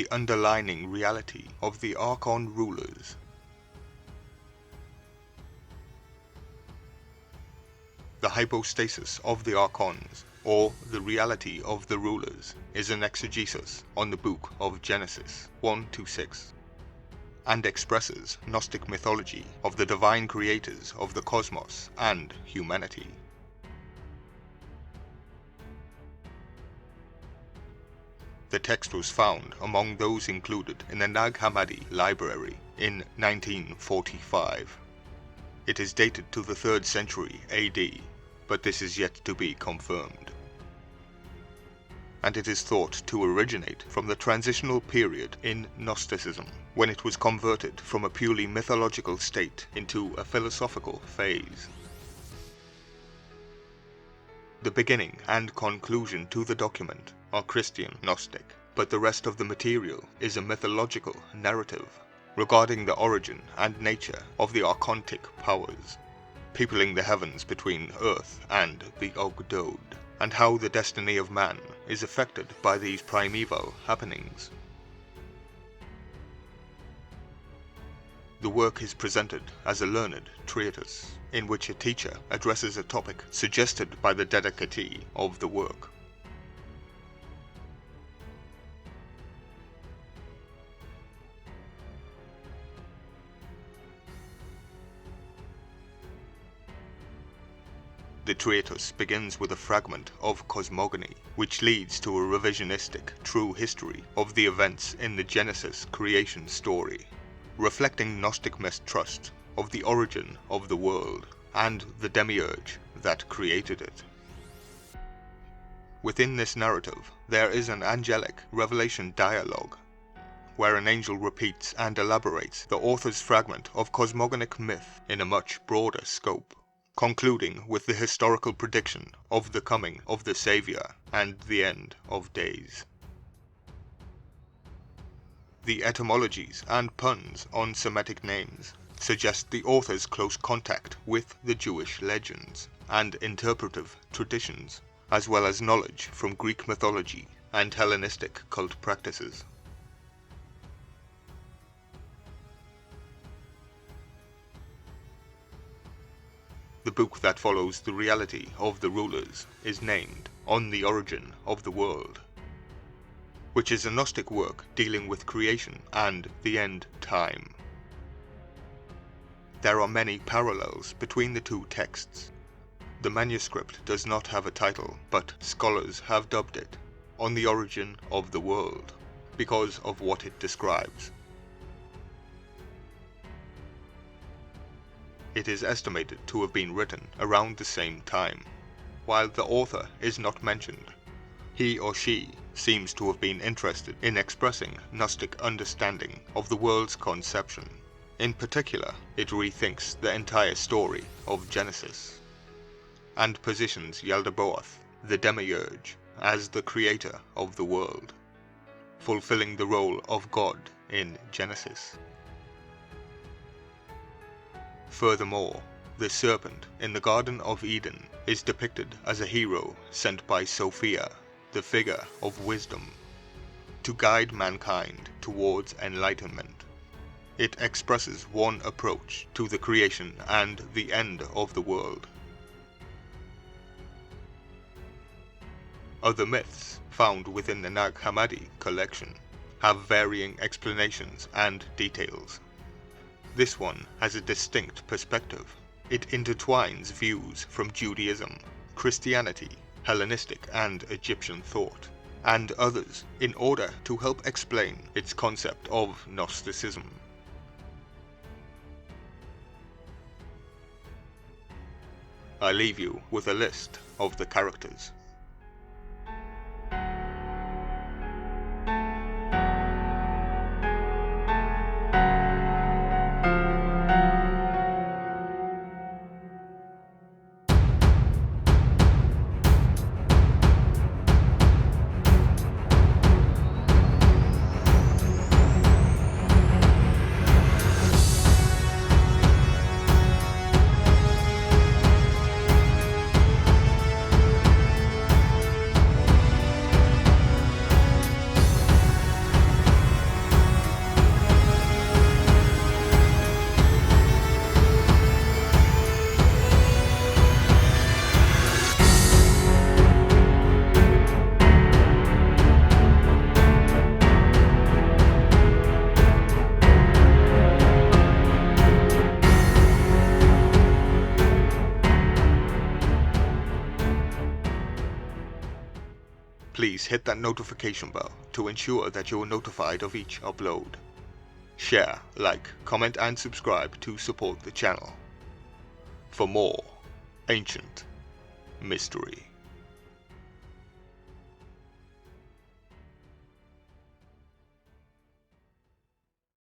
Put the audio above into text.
the underlying reality of the Archon Rulers. The hypostasis of the Archons, or the reality of the rulers, is an exegesis on the book of Genesis 1-6, and expresses Gnostic mythology of the divine creators of the cosmos and humanity. The text was found among those included in the Nag Hammadi Library in 1945. It is dated to the 3rd century AD, but this is yet to be confirmed. And it is thought to originate from the transitional period in Gnosticism, when it was converted from a purely mythological state into a philosophical phase. The beginning and conclusion to the document are Christian Gnostic, but the rest of the material is a mythological narrative regarding the origin and nature of the Archontic powers, peopling the heavens between Earth and the Ogdoad, and how the destiny of man is affected by these primeval happenings. The work is presented as a learned treatise, in which a teacher addresses a topic suggested by the dedicatee of the work. The treatise begins with a fragment of cosmogony, which leads to a revisionistic true history of the events in the Genesis creation story, reflecting Gnostic mistrust of the origin of the world and the demiurge that created it. Within this narrative, there is an angelic revelation dialogue, where an angel repeats and elaborates the author's fragment of cosmogonic myth in a much broader scope, concluding with the historical prediction of the coming of the Saviour and the end of days. The etymologies and puns on Semitic names suggest the author's close contact with the Jewish legends and interpretive traditions, as well as knowledge from Greek mythology and Hellenistic cult practices. The book that follows the reality of the rulers is named On the Origin of the World, which is a Gnostic work dealing with creation and the end time. There are many parallels between the two texts. The manuscript does not have a title, but scholars have dubbed it On the Origin of the World because of what it describes. It is estimated to have been written around the same time. While the author is not mentioned, he or she seems to have been interested in expressing Gnostic understanding of the world's conception. In particular, it rethinks the entire story of Genesis, and positions Yaldabaoth, the demiurge, as the creator of the world, fulfilling the role of God in Genesis. Furthermore, the serpent in the Garden of Eden is depicted as a hero sent by Sophia, the figure of wisdom, to guide mankind towards enlightenment. It expresses one approach to the creation and the end of the world. Other myths found within the Nag Hammadi collection have varying explanations and details. This one has a distinct perspective. It intertwines views from Judaism, Christianity, Hellenistic and Egyptian thought, and others in order to help explain its concept of Gnosticism. I leave you with a list of the characters. Please hit that notification bell to ensure that you're notified of each upload. Share, like, comment and subscribe to support the channel for more ancient mystery.